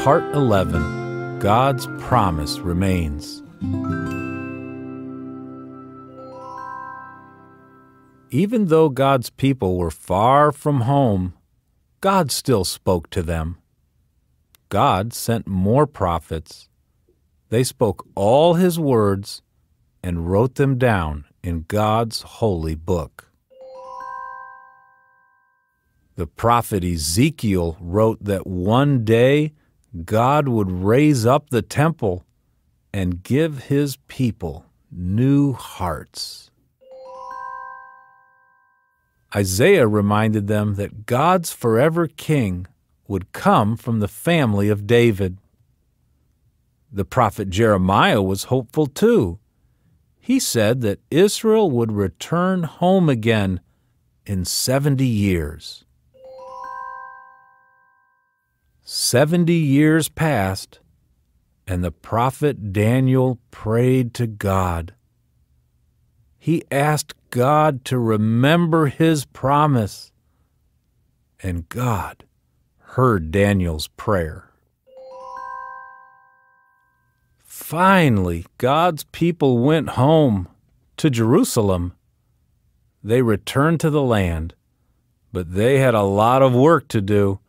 Part 11, God's Promise Remains. Even though God's people were far from home, God still spoke to them. God sent more prophets. They spoke all His words and wrote them down in God's holy book. The prophet Ezekiel wrote that one day God would raise up the temple and give His people new hearts. Isaiah reminded them that God's forever king would come from the family of David. The prophet Jeremiah was hopeful too. He said that Israel would return home again in 70 years. 70 years passed, and the prophet Daniel prayed to God. He asked God to remember His promise, and God heard Daniel's prayer. Finally, God's people went home to Jerusalem. They returned to the land, but they had a lot of work to do.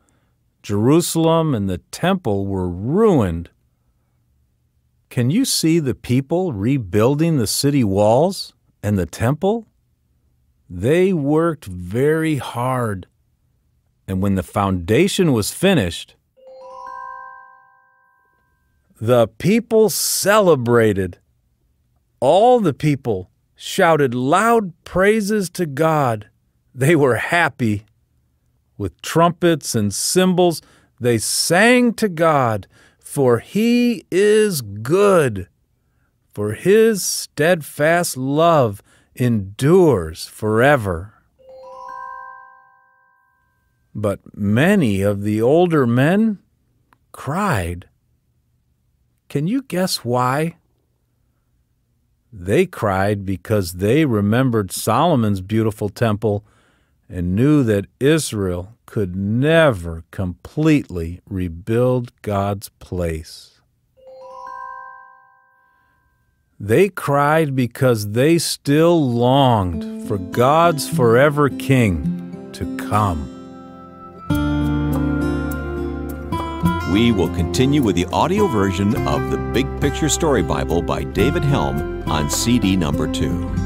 Jerusalem and the temple were ruined. Can you see the people rebuilding the city walls and the temple? They worked very hard, and when the foundation was finished, the people celebrated. All the people shouted loud praises to God. They were happy. With trumpets and cymbals, they sang to God, for He is good, for His steadfast love endures forever. But many of the older men cried. Can you guess why? They cried because they remembered Solomon's beautiful temple and knew that Israel could never completely rebuild God's place. They cried because they still longed for God's forever King to come. We will continue with the audio version of the Big Picture Story Bible by David Helm on CD number 2.